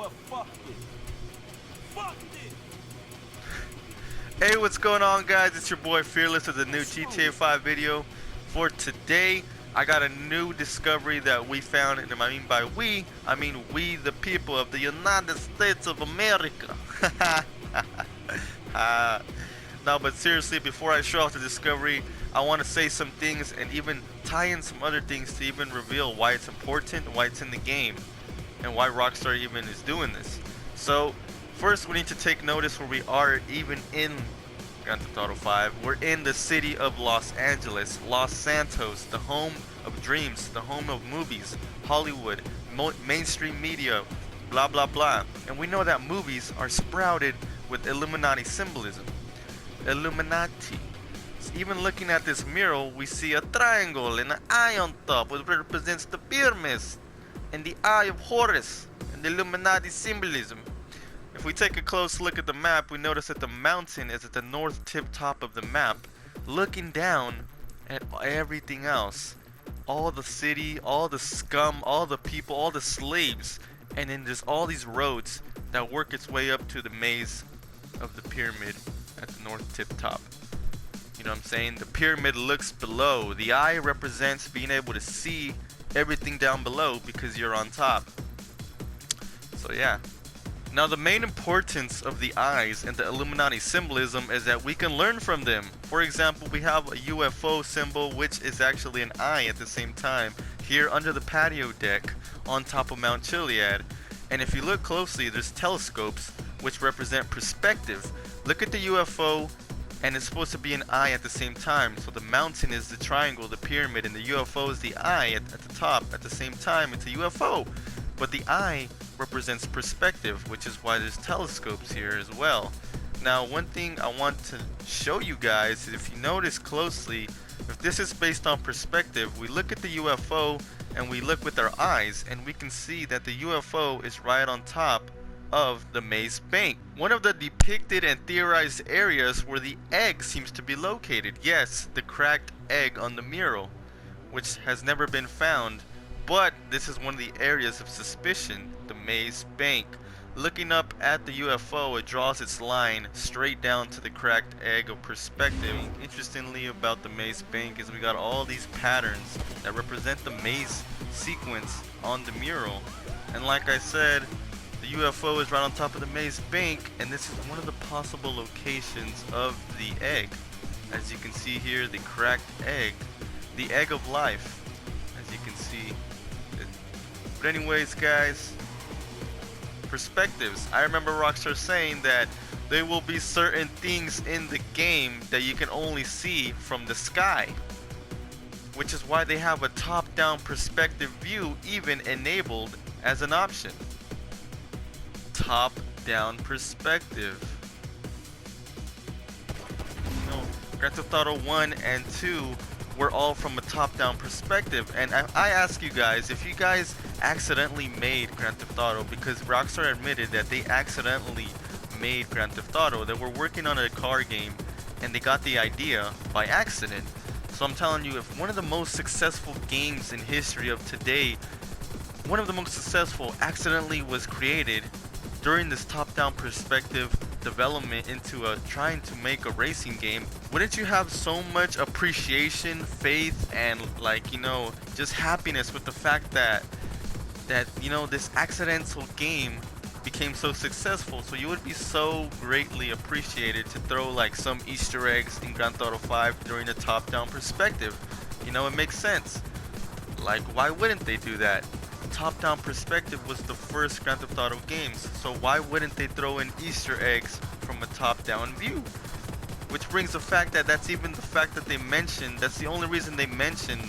what? Fuck this. Fuck this. Hey, what's going on, guys? It's your boy Fearless with a new GTA5 video. For today, I got a new discovery that we found, and I mean by we, I mean we the people of the United States of America. No, but seriously, before I show off the discovery, I want to say some things and even tie in some other things to even reveal why it's important, why it's in the game, and why Rockstar even is doing this. So, first we need to take notice where we are even in Grand Theft Auto 5. We're in the city of Los Angeles, Los Santos, the home of dreams, the home of movies, Hollywood, mainstream media, blah blah blah. And we know that movies are sprouted with Illuminati symbolism. Illuminati. So even looking at this mural, we see a triangle and an eye on top, which represents the pyramids and the Eye of Horus and the Illuminati symbolism. If we take a close look at the map, we notice that the mountain is at the north tip top of the map, looking down at everything else. All the city, all the scum, all the people, all the slaves, and then there's all these roads that work its way up to the maze of the pyramid at the north tip top. You know what I'm saying? The pyramid looks below. The eye represents being able to see everything down below because you're on top. So yeah. Now the main importance of the eyes and the Illuminati symbolism is that we can learn from them. For example, we have a UFO symbol, which is actually an eye at the same time, here under the patio deck on top of Mount Chilliad. And if you look closely, there's telescopes which represent perspective. Look at the UFO, and it's supposed to be an eye at the same time. So the mountain is the triangle, the pyramid, and the UFO is the eye at the top. At the same time, it's a UFO. But the eye represents perspective, which is why there's telescopes here as well. Now, one thing I want to show you guys is, if you notice closely, if this is based on perspective, we look at the UFO and we look with our eyes, and we can see that the UFO is right on top of the maze bank. One of the depicted and theorized areas where the egg seems to be located. Yes, the cracked egg on the mural, which has never been found, but this is one of the areas of suspicion, the maze bank. Looking up at the UFO, it draws its line straight down to the cracked egg of perspective. Interestingly about the maze bank is we got all these patterns that represent the maze sequence on the mural. And like I said, the UFO is right on top of the maze bank, and this is one of the possible locations of the egg. As you can see here, the cracked egg, the egg of life, as you can see. But anyways, guys, perspectives. I remember Rockstar saying that there will be certain things in the game that you can only see from the sky, which is why they have a top-down perspective view even enabled as an option. Top-down perspective. You know, Grand Theft Auto 1 and 2 were all from a top-down perspective, and I ask you guys, if you guys accidentally made Grand Theft Auto, because Rockstar admitted that they accidentally made Grand Theft Auto, they were working on a car game and they got the idea by accident. So I'm telling you, if one of the most successful games in history of today, one of the most successful, accidentally was created during this top-down perspective development into trying to make a racing game, wouldn't you have so much appreciation, faith, and just happiness with the fact that this accidental game became so successful? So you would be so greatly appreciated to throw like some Easter eggs in Grand Theft Auto 5 during the top-down perspective. It makes sense. Like, why wouldn't they do that? Top-down perspective was the first Grand Theft Auto games, so why wouldn't they throw in Easter eggs from a top-down view? Which brings the fact that that's even the fact that they mentioned, that's the only reason they mentioned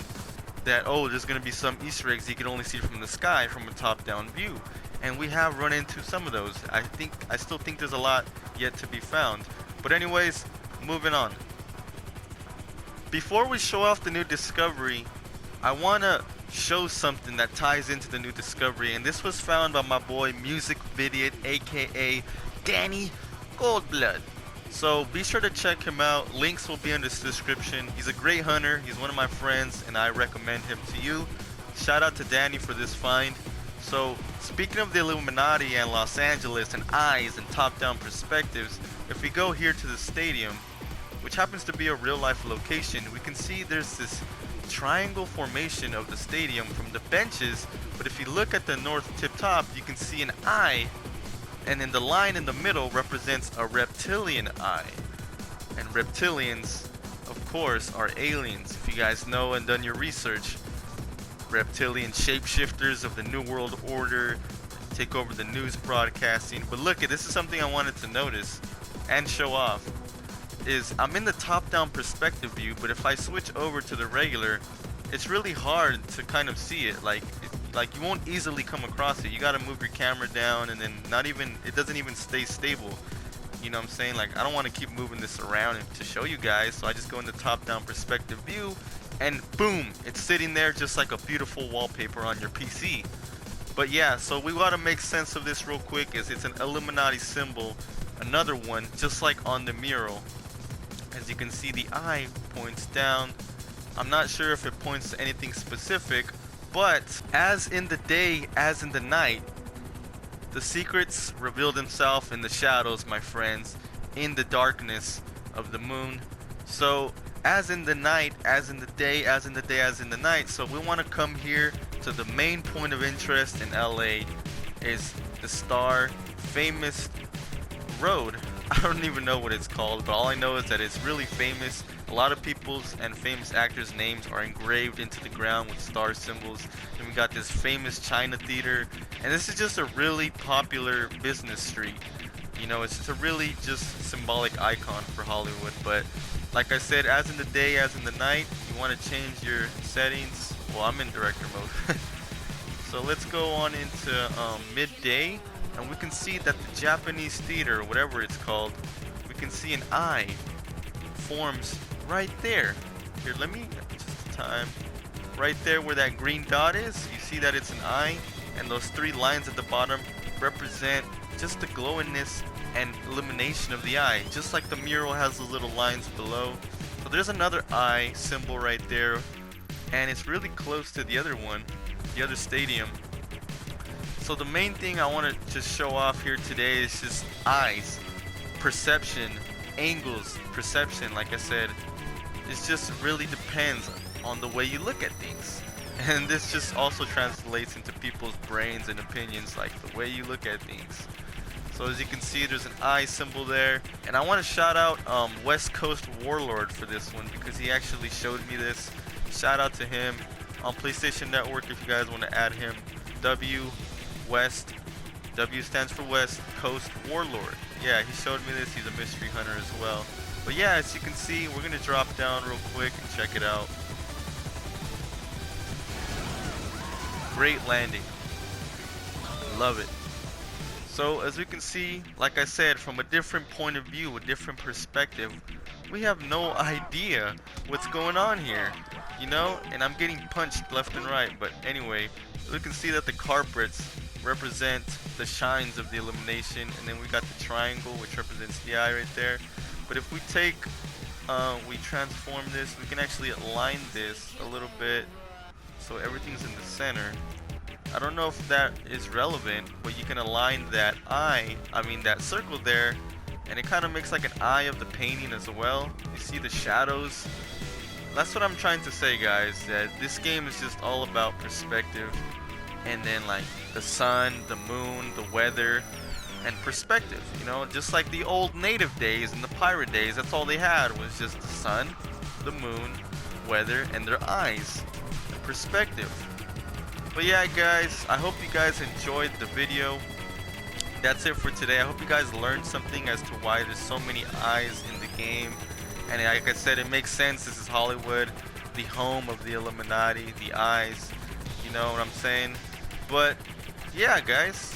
that, oh, there's gonna be some Easter eggs you can only see from the sky from a top-down view. And we have run into some of those. I still think there's a lot yet to be found. But anyways, moving on. Before we show off the new discovery, I wanna show something that ties into the new discovery, and this was found by my boy Music Vidiot, aka Danny Goldblood. So be sure to check him out. Links will be in the description. He's a great hunter. He's one of my friends, and I recommend him to you. Shout out to Danny for this find. So speaking of the Illuminati and Los Angeles and eyes and top-down perspectives, if we go here to the stadium, which happens to be a real-life location, we can see there's this triangle formation of the stadium from the benches, but if you look at the north tip top, you can see an eye, and then the line in the middle represents a reptilian eye. And reptilians, of course, are aliens. If you guys know and done your research, reptilian shapeshifters of the New World Order take over the news broadcasting. But look, this is something I wanted to notice and show off. Is I'm in the top-down perspective view, but if I switch over to the regular, it's really hard to kind of see it. Like you won't easily come across it. You got to move your camera down, and then it doesn't even stay stable. You know what I'm saying? Like, I don't want to keep moving this around to show you guys, so I just go in the top-down perspective view, and boom, it's sitting there just like a beautiful wallpaper on your PC. But yeah, so we got to make sense of this real quick. It's an Illuminati symbol, another one just like on the mural. As you can see, the eye points down. I'm not sure if it points to anything specific, but as in the day, as in the night, the secrets reveal themselves in the shadows, my friends, in the darkness of the moon. So as in the night, as in the day, as in the day, as in the night. So we want to come here to the main point of interest in LA, is the star famous road. I don't even know what it's called, but all I know is that it's really famous. A lot of people's and famous actors' names are engraved into the ground with star symbols. And we got this famous China theater, and this is just a really popular business street. You know, it's just a really just symbolic icon for Hollywood. But like I said, as in the day, as in the night, you want to change your settings. Well, I'm in director mode. So let's go on into midday, and we can see that the Japanese theater, whatever it's called, we can see an eye forms right there. Here, let me just time. Right there where that green dot is, you see that it's an eye, and those three lines at the bottom represent just the glowingness and illumination of the eye, just like the mural has the little lines below. So there's another eye symbol right there, and it's really close to the other one, the other stadium. So the main thing I want to just show off here today is just eyes, perception, angles, perception. Like I said, it just really depends on the way you look at things, and this just also translates into people's brains and opinions, like the way you look at things. So as you can see, there's an eye symbol there, and I want to shout out West Coast Warlord for this one, because he actually showed me this. Shout out to him on PlayStation Network if you guys want to add him. West, W stands for West Coast Warlord. Yeah, he showed me this. He's a mystery hunter as well. But yeah, as you can see, we're gonna drop down real quick and check it out. Great landing. Love it. So as we can see, like I said, from a different point of view, a different perspective, we have no idea what's going on here, you know? And I'm getting punched left and right, but anyway, we can see that the carpets represent the shines of the illumination, and then we got the triangle, which represents the eye right there. But if we take, we transform this, we can actually align this a little bit so everything's in the center. I don't know if that is relevant, but you can align that eye, that circle there, and it kind of makes like an eye of the painting as well. You see the shadows. That's what I'm trying to say, guys, that this game is just all about perspective, and then like the sun, the moon, the weather, and perspective. You know, just like the old native days and the pirate days, that's all they had was just the sun, the moon, weather, and their eyes, and perspective. But yeah, guys, I hope you guys enjoyed the video. That's it for today. I hope you guys learned something as to why there's so many eyes in the game. And like I said, it makes sense. This is Hollywood, the home of the Illuminati, the eyes. You know what I'm saying? But yeah, guys.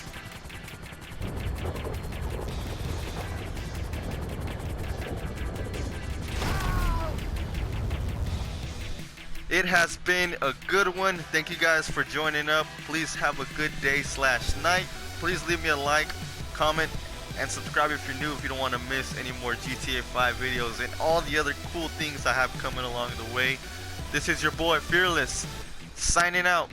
It has been a good one. Thank you guys for joining up. Please have a good day/night. Please leave me a like, comment, and subscribe if you're new, if you don't want to miss any more GTA 5 videos and all the other cool things I have coming along the way. This is your boy Fearless, signing out.